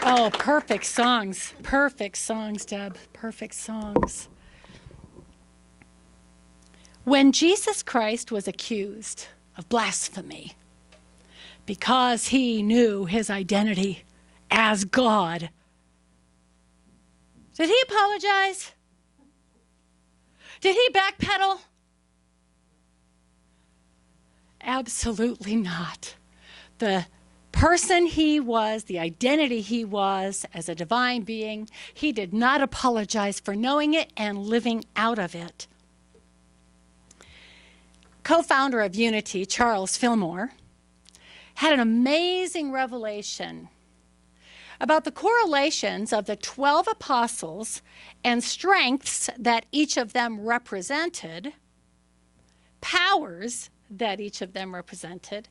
Oh, perfect songs. Perfect songs, Deb. Perfect songs. When Jesus Christ was accused of blasphemy because he knew his identity as God, did he apologize? Did he backpedal? Absolutely not. The person he was, the identity he was as a divine being, he did not apologize for knowing it and living out of it. Co-founder of Unity, Charles Fillmore, had an amazing revelation about the correlations of the 12 apostles and strengths that each of them represented, powers that each of them represented,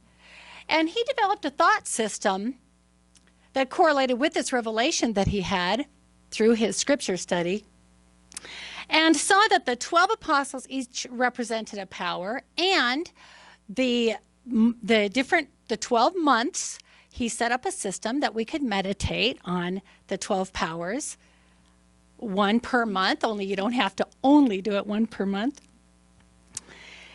and he developed a thought system that correlated with this revelation that he had through his scripture study, and saw that the 12 apostles each represented a power, and the 12 months, he set up a system that we could meditate on the 12 powers, one per month, only you don't have to only do it one per month.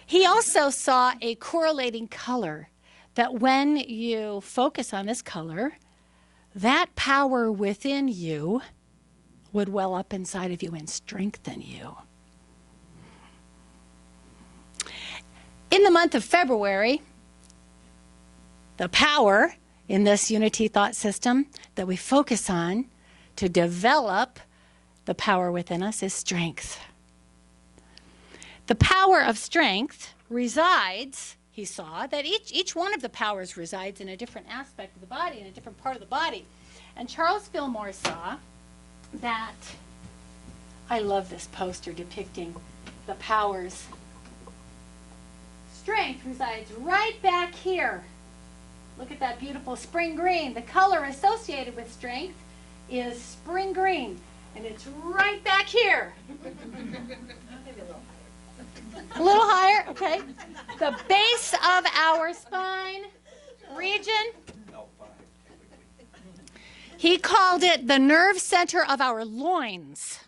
He also saw a correlating color, that when you focus on this color, that power within you would well up inside of you and strengthen you. In the month of February, the power in this Unity thought system that we focus on to develop the power within us is strength. The power of strength resides, he saw, that each one of the powers resides in a different aspect of the body, in a different part of the body. And Charles Fillmore saw that, I love this poster depicting the powers. Strength resides right back here. Look at that beautiful spring green. The color associated with strength is spring green, and it's right back here. A little higher, okay. The base of our spine region. He called it the nerve center of our loins.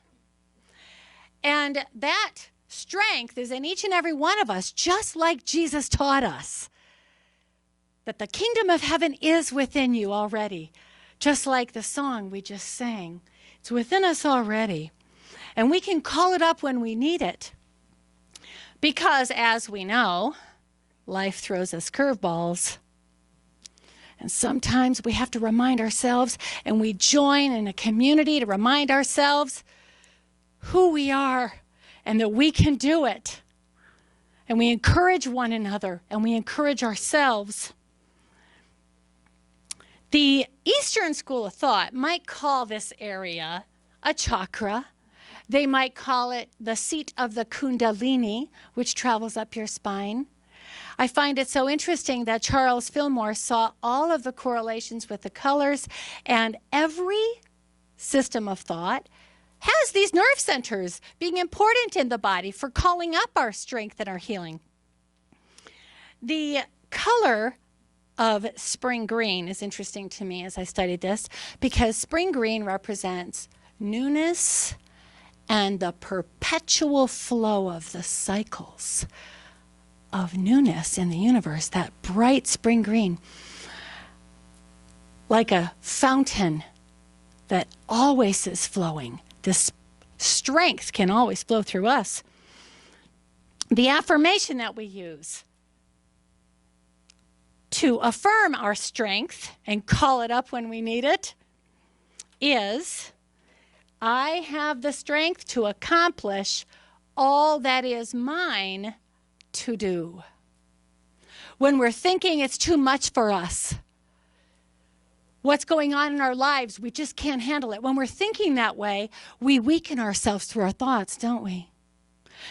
And that strength is in each and every one of us, just like Jesus taught us. That the kingdom of heaven is within you already. Just like the song we just sang. It's within us already. And we can call it up when we need it. Because, as we know, life throws us curveballs. And sometimes we have to remind ourselves, and we join in a community to remind ourselves who we are and that we can do it. And we encourage one another, and we encourage ourselves. The Eastern School of Thought might call this area a chakra. They might call it the seat of the Kundalini, which travels up your spine. I find it so interesting that Charles Fillmore saw all of the correlations with the colors, and every system of thought has these nerve centers being important in the body for calling up our strength and our healing. The color of spring green is interesting to me as I studied this, because spring green represents newness and the perpetual flow of the cycles of newness in the universe, that bright spring green, like a fountain that always is flowing. This strength can always flow through us. The affirmation that we use to affirm our strength and call it up when we need it is, I have the strength to accomplish all that is mine to do. When we're thinking it's too much for us, what's going on in our lives, we just can't handle it. When we're thinking that way, we weaken ourselves through our thoughts, don't we?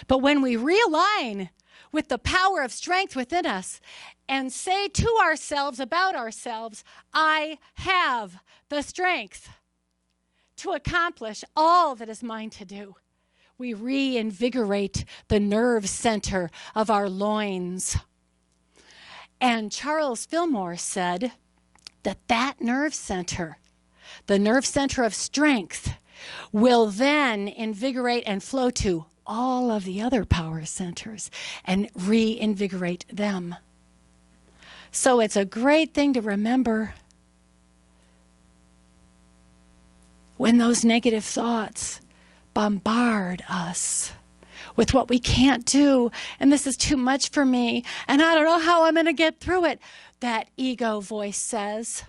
But when we realign with the power of strength within us and say to ourselves about ourselves, I have the strength to accomplish all that is mine to do, we reinvigorate the nerve center of our loins. And Charles Fillmore said that nerve center the nerve center of strength, will then invigorate and flow to all of the other power centers and reinvigorate them. So it's a great thing to remember when those negative thoughts bombard us with what we can't do, and this is too much for me, and I don't know how I'm going to get through it, that ego voice says.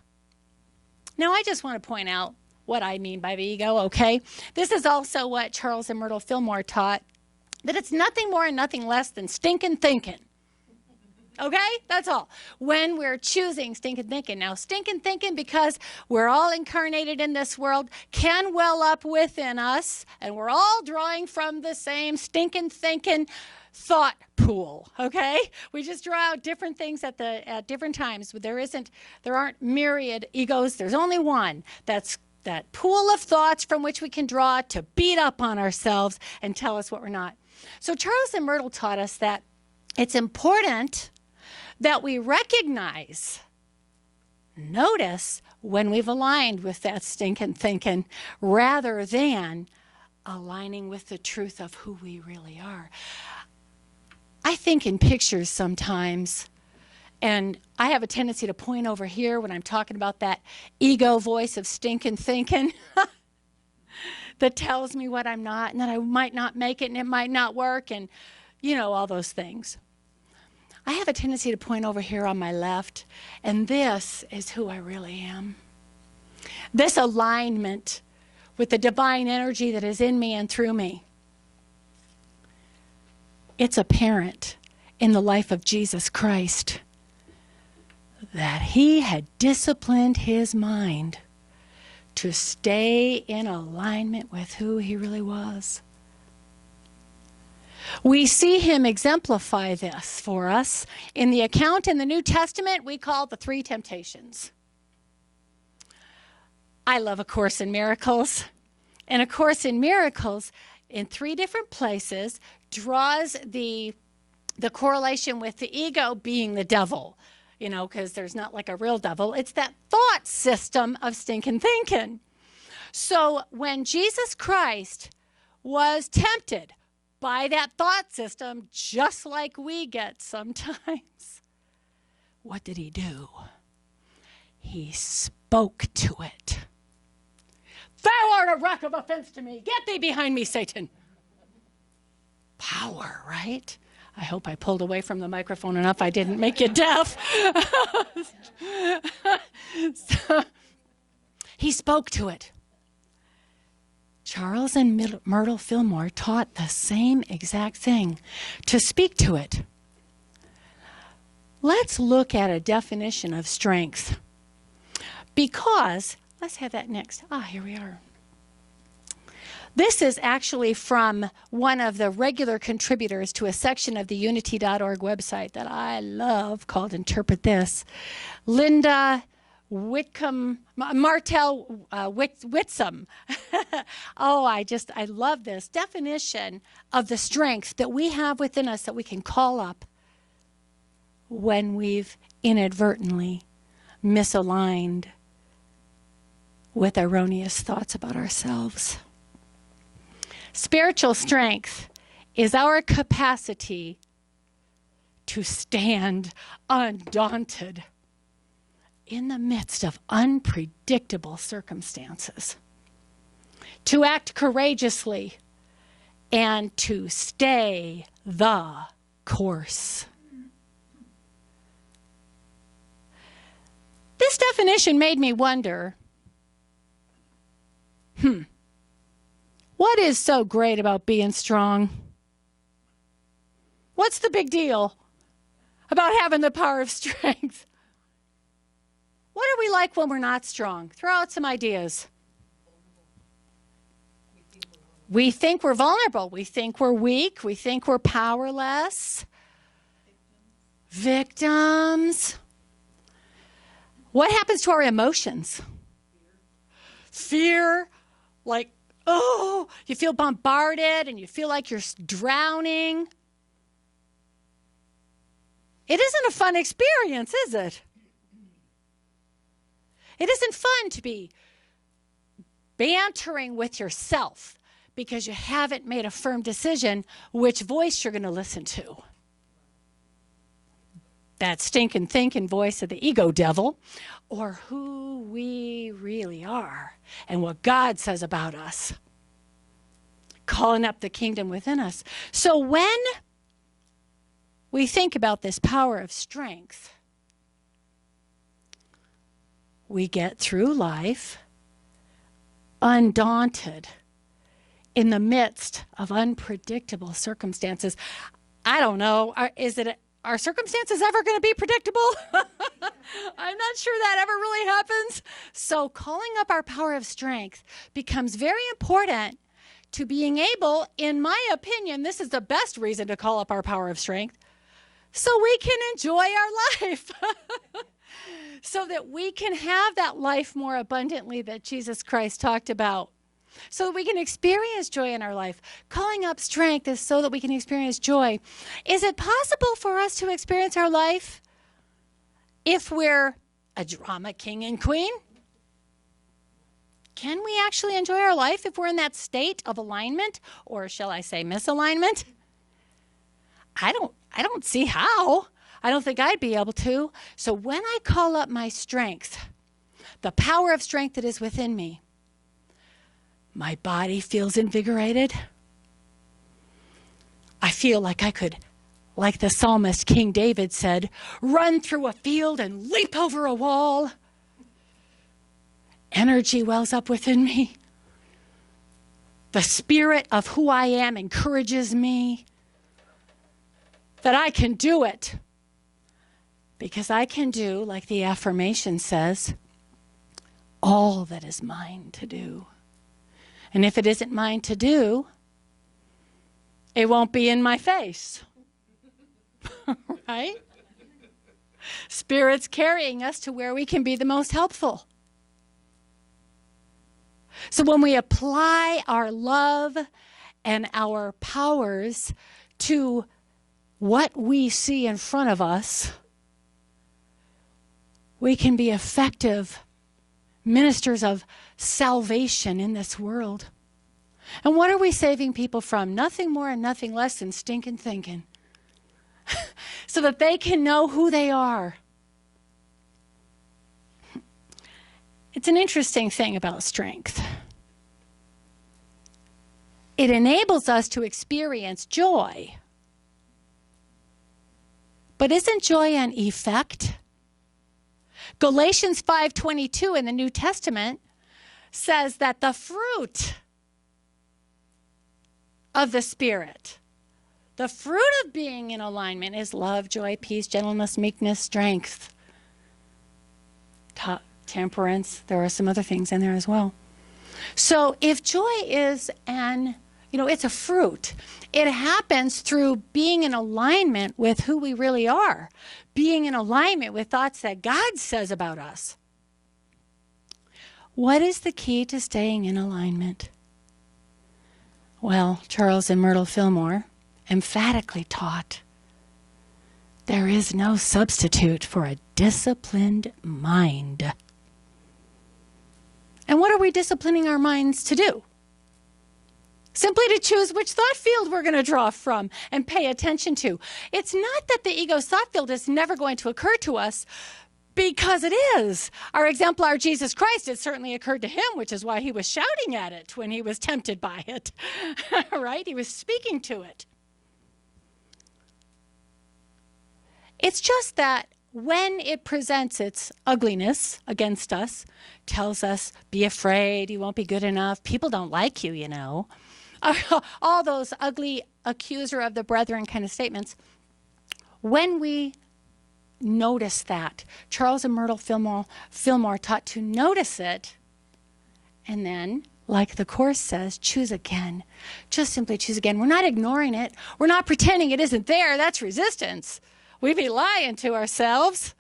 Now, I just want to point out what I mean by the ego, okay? This is also what Charles and Myrtle Fillmore taught, that it's nothing more and nothing less than stinking thinking. Okay? That's all. When we're choosing stinking thinking. Now, stinking thinking, because we're all incarnated in this world, can well up within us, and we're all drawing from the same stinking thinking thought pool, okay? We just draw out different things at different times. There aren't myriad egos. There's only one. That's that pool of thoughts from which we can draw to beat up on ourselves and tell us what we're not. So Charles and Myrtle taught us that it's important that we notice when we've aligned with that stinking thinking, rather than aligning with the truth of who we really are. I think in pictures sometimes, and I have a tendency to point over here when I'm talking about that ego voice of stinking thinking that tells me what I'm not, and that I might not make it, and it might not work, and all those things. I have a tendency to point over here on my left, and this is who I really am. This alignment with the divine energy that is in me and through me. It's apparent in the life of Jesus Christ that he had disciplined his mind to stay in alignment with who he really was. We see him exemplify this for us in the account in the New Testament we call the 3 temptations. I love A Course in Miracles. And A Course in Miracles, in 3 different places, draws the correlation with the ego being the devil. Because there's not like a real devil. It's that thought system of stinking thinking. So when Jesus Christ was tempted by that thought system, just like we get sometimes, what did he do? He spoke to it. Thou art a rock of offense to me. Get thee behind me, Satan. Power, right? I hope I pulled away from the microphone enough I didn't make you deaf. So, he spoke to it. Charles and Myrtle Fillmore taught the same exact thing, to speak to it. Let's look at a definition of strength. Because, let's have that next. Here we are. This is actually from one of the regular contributors to a section of the unity.org website that I love called Interpret This. Linda Martell Whitsome. I love this definition of the strength that we have within us that we can call up when we've inadvertently misaligned with erroneous thoughts about ourselves. Spiritual strength is our capacity to stand undaunted in the midst of unpredictable circumstances, to act courageously, and to stay the course. This definition made me wonder, what is so great about being strong? What's the big deal about having the power of strength? What are we like when we're not strong? Throw out some ideas. We think we're vulnerable. We think we're weak. We think we're powerless. Victims. What happens to our emotions? Fear. Like, you feel bombarded and you feel like you're drowning. It isn't a fun experience, is it? It isn't fun to be bantering with yourself because you haven't made a firm decision which voice you're going to listen to. That stinking thinking voice of the ego devil, or who we really are and what God says about us, calling up the kingdom within us. So when we think about this power of strength, we get through life undaunted in the midst of unpredictable circumstances. I don't know, are circumstances ever going to be predictable? I'm not sure that ever really happens. So calling up our power of strength becomes very important to being able, in my opinion, this is the best reason to call up our power of strength, so we can enjoy our life. So that we can have that life more abundantly that Jesus Christ talked about. So that we can experience joy in our life. Calling up strength is so that we can experience joy. Is it possible for us to experience our life if we're a drama king and queen? Can we actually enjoy our life if we're in that state of alignment, or shall I say misalignment? I don't see how. I don't think I'd be able to. So when I call up my strength, the power of strength that is within me, my body feels invigorated. I feel like I could, like the psalmist King David said, run through a field and leap over a wall. Energy wells up within me. The spirit of who I am encourages me that I can do it. Because I can do, like the affirmation says, all that is mine to do. And if it isn't mine to do, it won't be in my face. Right? Spirit's carrying us to where we can be the most helpful. So when we apply our love and our powers to what we see in front of us, we can be effective ministers of salvation in this world. And what are we saving people from? Nothing more and nothing less than stinking thinking. So that they can know who they are. It's an interesting thing about strength. It enables us to experience joy. But isn't joy an effect? Galatians 5:22 in the New Testament says that the fruit of the Spirit, the fruit of being in alignment, is love, joy, peace, gentleness, meekness, strength, temperance. There are some other things in there as well. So if joy is it's a fruit. It happens through being in alignment with who we really are, being in alignment with thoughts that God says about us. What is the key to staying in alignment? Well, Charles and Myrtle Fillmore emphatically taught there is no substitute for a disciplined mind. And what are we disciplining our minds to do? Simply to choose which thought field we're going to draw from and pay attention to. It's not that the ego's thought field is never going to occur to us, because it is. Our exemplar, Jesus Christ, it certainly occurred to him, which is why he was shouting at it when he was tempted by it. Right? He was speaking to it. It's just that when it presents its ugliness against us, tells us, be afraid, you won't be good enough, people don't like you, you know. All those ugly accuser of the brethren kind of statements. When we notice that, Charles and Myrtle Fillmore taught to notice it, and then, like the Course says, choose again. Just simply choose again. We're not ignoring it. We're not pretending it isn't there. That's resistance. We'd be lying to ourselves.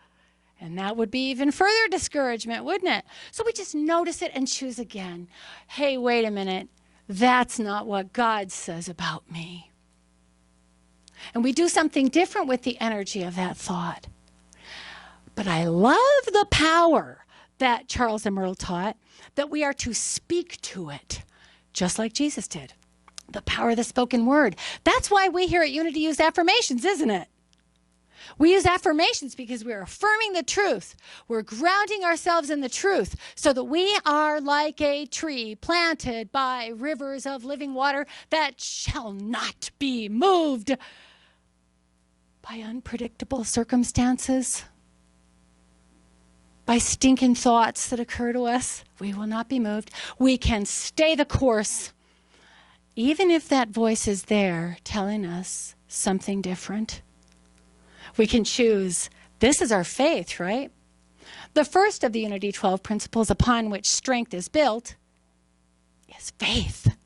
And that would be even further discouragement, wouldn't it? So we just notice it and choose again. Hey, wait a minute. That's not what God says about me. And we do something different with the energy of that thought. But I love the power that Charles and Myrtle taught, that we are to speak to it, just like Jesus did. The power of the spoken word. That's why we here at Unity use affirmations, isn't it? We use affirmations because we're affirming the truth. We're grounding ourselves in the truth so that we are like a tree planted by rivers of living water that shall not be moved by unpredictable circumstances, by stinking thoughts that occur to us. We will not be moved. We can stay the course, even if that voice is there telling us something different. We can choose. This is our faith, right? The first of the Unity 12 principles upon which strength is built is faith.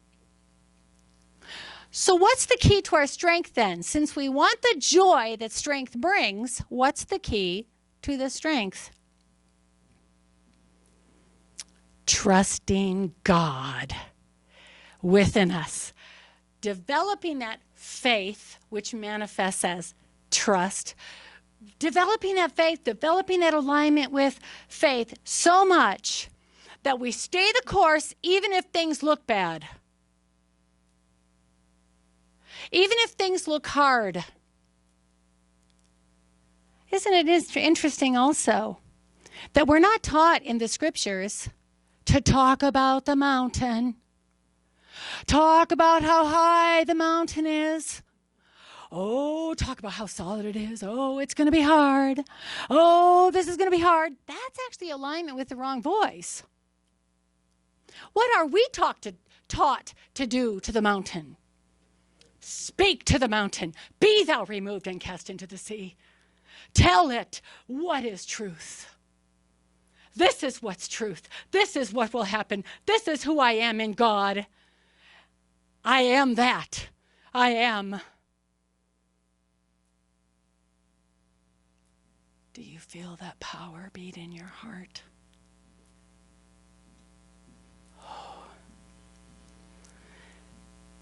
So what's the key to our strength then? Since we want the joy that strength brings, what's the key to the strength? Trusting God within us. Developing that faith, which manifests as trust. Developing that faith, developing that alignment with faith so much that we stay the course even if things look bad. Even if things look hard. Isn't it interesting also that we're not taught in the scriptures to talk about the mountain? Talk about how high the mountain is. Oh, talk about how solid it is. Oh, it's going to be hard. Oh, this is going to be hard. That's actually alignment with the wrong voice. What are we taught to do to the mountain? Speak to the mountain. Be thou removed and cast into the sea. Tell it what is truth. This is what's truth. This is what will happen. This is who I am in God. I am that. I am. Do you feel that power beat in your heart? Oh.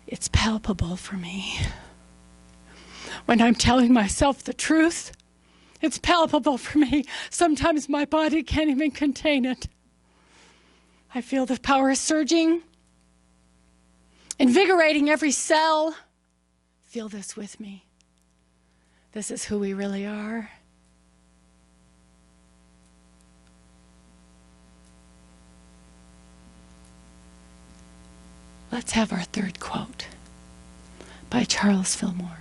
It's palpable for me. When I'm telling myself the truth, it's palpable for me. Sometimes my body can't even contain it. I feel the power surging, invigorating every cell. Feel this with me. This is who we really are. Let's have our third quote by Charles Fillmore.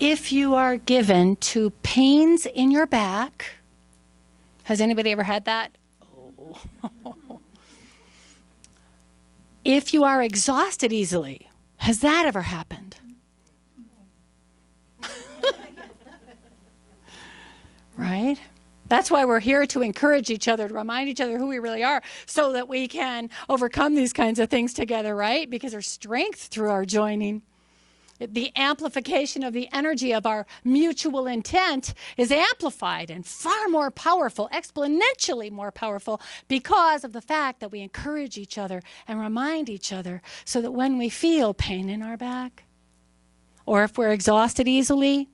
If you are given to pains in your back, has anybody ever had that? Oh. If you are exhausted easily, has that ever happened? Right? That's why we're here, to encourage each other, to remind each other who we really are, so that we can overcome these kinds of things together, right? Because there's strength through our joining. The amplification of the energy of our mutual intent is amplified and far more powerful, exponentially more powerful, because of the fact that we encourage each other and remind each other, so that when we feel pain in our back, or if we're exhausted easily,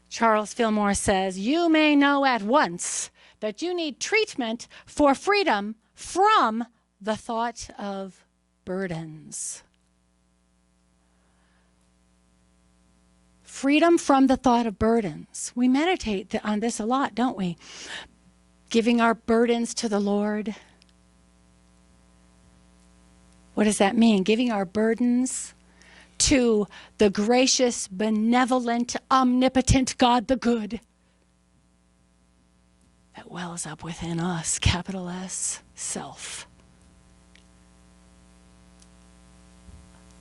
Charles Fillmore says, you may know at once that you need treatment for freedom from the thought of burdens. Freedom from the thought of burdens. We meditate on this a lot, don't we? Giving our burdens to the Lord. What does that mean? Giving our burdens to the gracious, benevolent, omnipotent God the Good that wells up within us, capital S, self.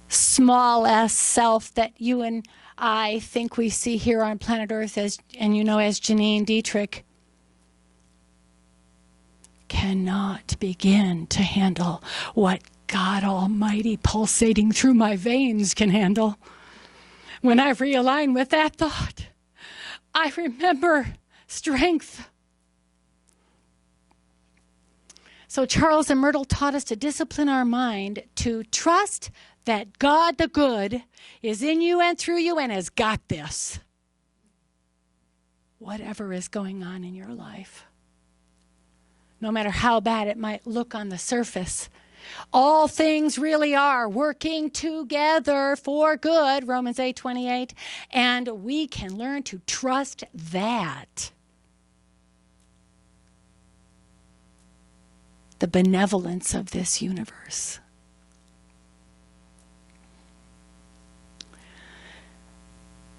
Small s, self, that you and I think we see here on planet Earth as, and you know, as Janeen Detrick, cannot begin to handle what God Almighty pulsating through my veins can handle. When I realign with that thought, I remember strength. So Charles and Myrtle taught us to discipline our mind to trust that God the Good is in you and through you and has got this. whatever is going on in your life. No matter how bad it might look on the surface, all things really are working together for good, Romans 8:28, and we can learn to trust that. The benevolence of this universe.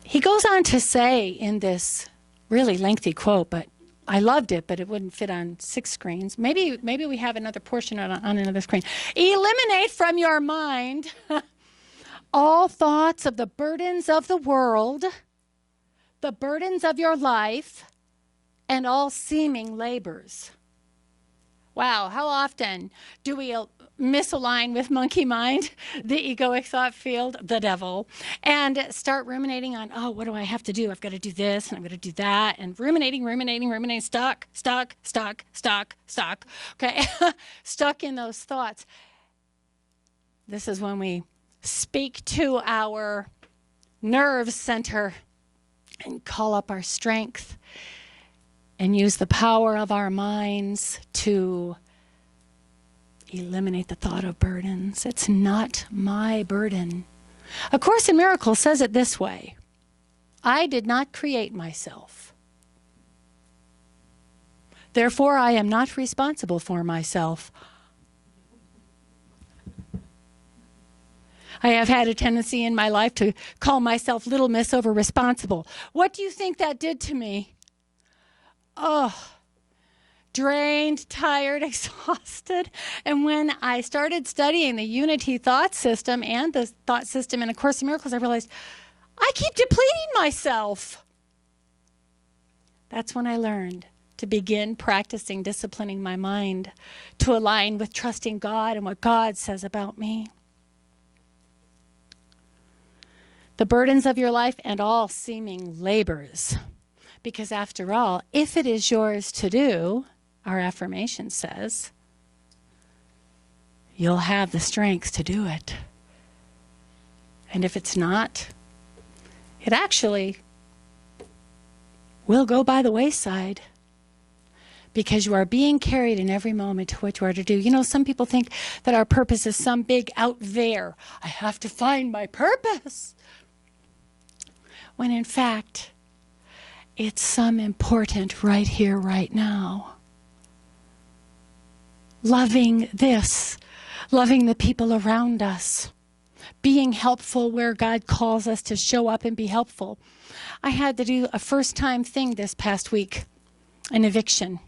He goes on to say in this really lengthy quote, but I loved it, but it wouldn't fit on 6 screens. Maybe we have another portion on another screen. Eliminate from your mind all thoughts of the burdens of the world, the burdens of your life, and all seeming labors. Wow, how often do we misalign with monkey mind, the egoic thought field, the devil, and start ruminating on, oh, what do I have to do? I've got to do this, and I'm going to do that, and ruminating, stuck, okay? Stuck in those thoughts. This is when we speak to our nerve center and call up our strength and use the power of our minds to eliminate the thought of burdens. It's not my burden. A Course in Miracles says it this way: I did not create myself. Therefore, I am not responsible for myself. I have had a tendency in my life to call myself Little Miss over responsible. What do you think that did to me? Oh, drained, tired, exhausted. And when I started studying the Unity thought system and the thought system in A Course in Miracles, I realized I keep depleting myself. That's when I learned to begin practicing disciplining my mind to align with trusting God and what God says about me. The burdens of your life and all seeming labors. Because after all, if it is yours to do, our affirmation says, you'll have the strength to do it. And if it's not, it actually will go by the wayside. Because you are being carried in every moment to what you are to do. You know, some people think that our purpose is some big out there. I have to find my purpose. When in fact, it's some important right here, right now. Loving this, loving the people around us, being helpful where God calls us to show up and be helpful. I had to do a first-time thing this past week, an eviction.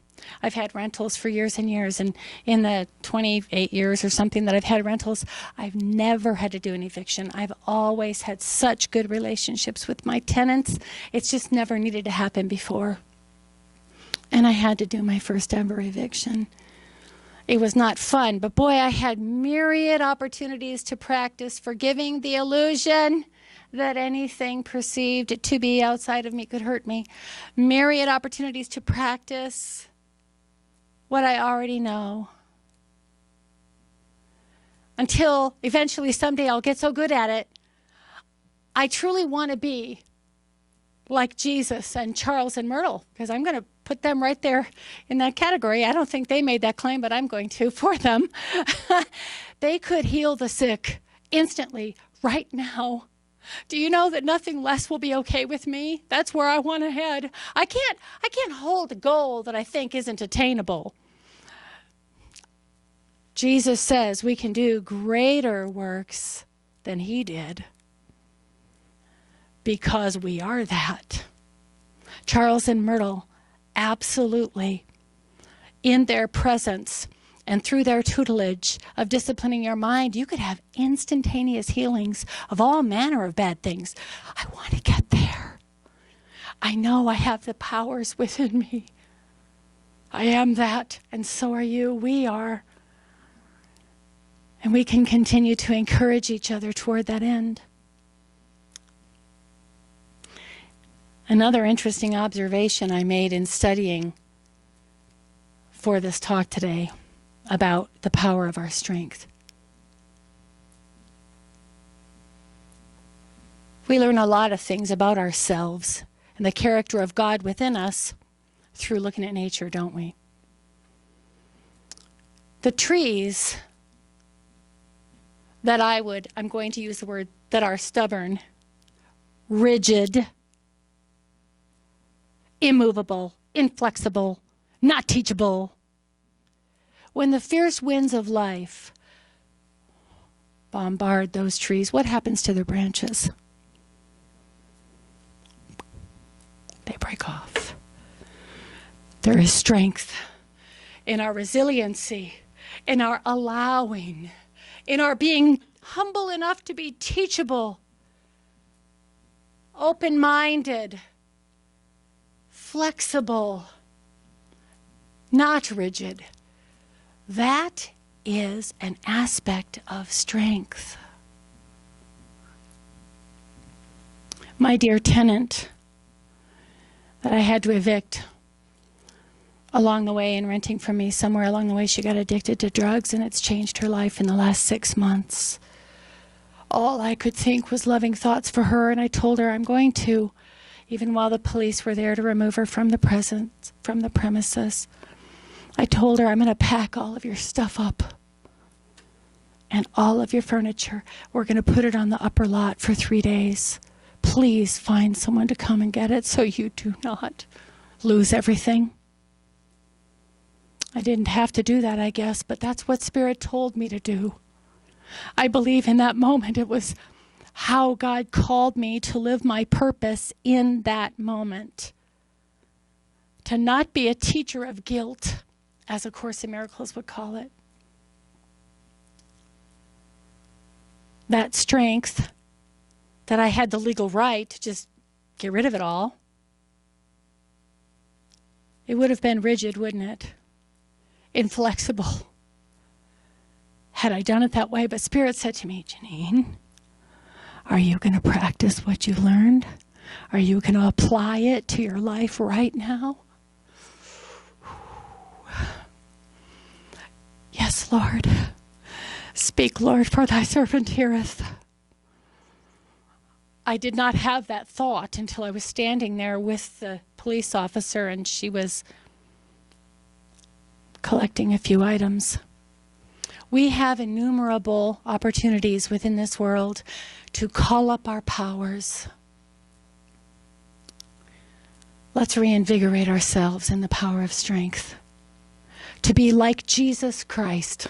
I've had rentals for years and years, and in the 28 years or something that I've had rentals, I've never had to do an eviction. I've always had such good relationships with my tenants. It's just never needed to happen before. And I had to do my first ever eviction. It was not fun, but boy, I had myriad opportunities to practice forgiving the illusion that anything perceived to be outside of me could hurt me. Myriad opportunities to practice what I already know. Until eventually someday I'll get so good at it. I truly want to be like Jesus and Charles and Myrtle, because I'm going to put them right there in that category. I don't think they made that claim, but I'm going to for them. They could heal the sick instantly, right now. Do you know that nothing less will be okay with me? That's where I want to head. I can't hold a goal that I think isn't attainable. Jesus says we can do greater works than he did because we are that. Charles and Myrtle, absolutely, in their presence and through their tutelage of disciplining your mind, you could have instantaneous healings of all manner of bad things. I want to get there. I know I have the powers within me. I am that, and so are you. We are. And we can continue to encourage each other toward that end. Another interesting observation I made in studying for this talk today about the power of our strength. We learn a lot of things about ourselves and the character of God within us through looking at nature, don't we? The trees that I'm going to use the word, that are stubborn, rigid, immovable, inflexible, not teachable. When the fierce winds of life bombard those trees, what happens to their branches? They break off. There is strength in our resiliency, in our allowing, in our being humble enough to be teachable, open-minded, flexible, not rigid. That is an aspect of strength. My dear tenant that I had to evict along the way in renting from me, somewhere along the way she got addicted to drugs, and it's changed her life in the last 6 months. All I could think was loving thoughts for her, and I told her I'm going to, even while the police were there to remove her from the premises. I told her, I'm going to pack all of your stuff up and all of your furniture. We're going to put it on the upper lot for 3 days. Please find someone to come and get it so you do not lose everything. I didn't have to do that, I guess, but that's what Spirit told me to do. I believe in that moment it was how God called me to live my purpose in that moment. To not be a teacher of guilt, as A Course in Miracles would call it. That strength that I had the legal right to just get rid of it all. It would have been rigid, wouldn't it? Inflexible. Had I done it that way, but Spirit said to me, Janeen, are you going to practice what you learned? Are you going to apply it to your life right now? Yes, Lord. Speak, Lord, for thy servant heareth. I did not have that thought until I was standing there with the police officer and she was collecting a few items. We have innumerable opportunities within this world to call up our powers. Let's reinvigorate ourselves in the power of strength. To be like Jesus Christ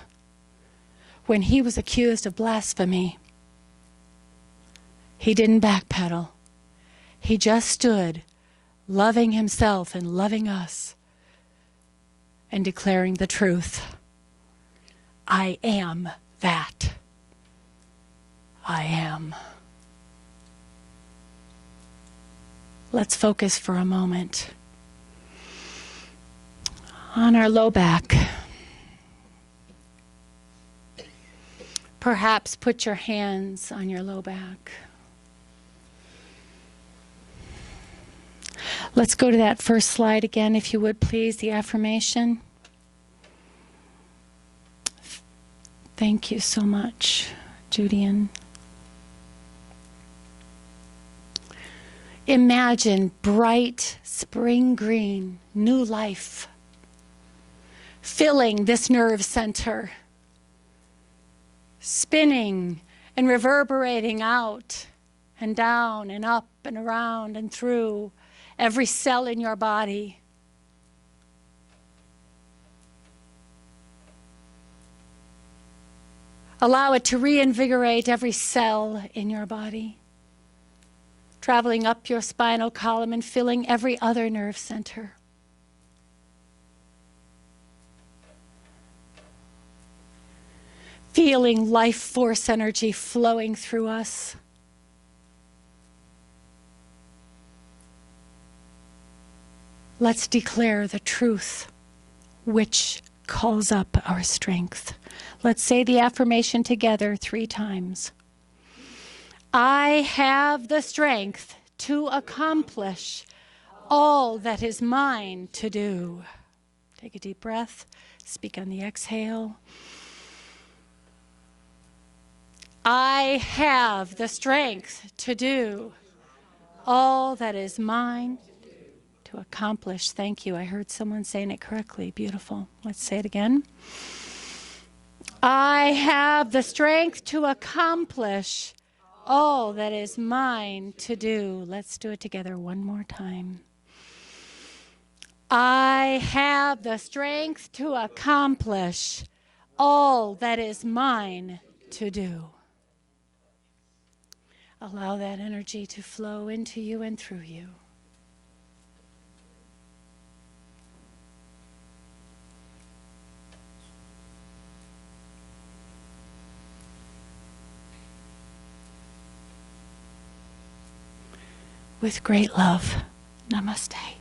when he was accused of blasphemy. He didn't backpedal. He just stood, loving himself and loving us, and declaring the truth. I am that. I am. Let's focus for a moment on our low back. Perhaps put your hands on your low back. Let's go to that first slide again, if you would please, the affirmation. Thank you so much, Judian. Imagine bright spring green, new life, filling this nerve center, spinning and reverberating out and down and up and around and through every cell in your body. Allow it to reinvigorate every cell in your body, traveling up your spinal column and filling every other nerve center. Feeling life force energy flowing through us. Let's declare the truth which calls up our strength. Let's say the affirmation together 3 times. I have the strength to accomplish all that is mine to do. Take a deep breath. Speak on the exhale. I have the strength to do all that is mine to accomplish. Thank you. I heard someone saying it correctly. Beautiful. Let's say it again. I have the strength to accomplish all that is mine to do. Let's do it together one more time. I have the strength to accomplish all that is mine to do. Allow that energy to flow into you and through you. With great love, namaste.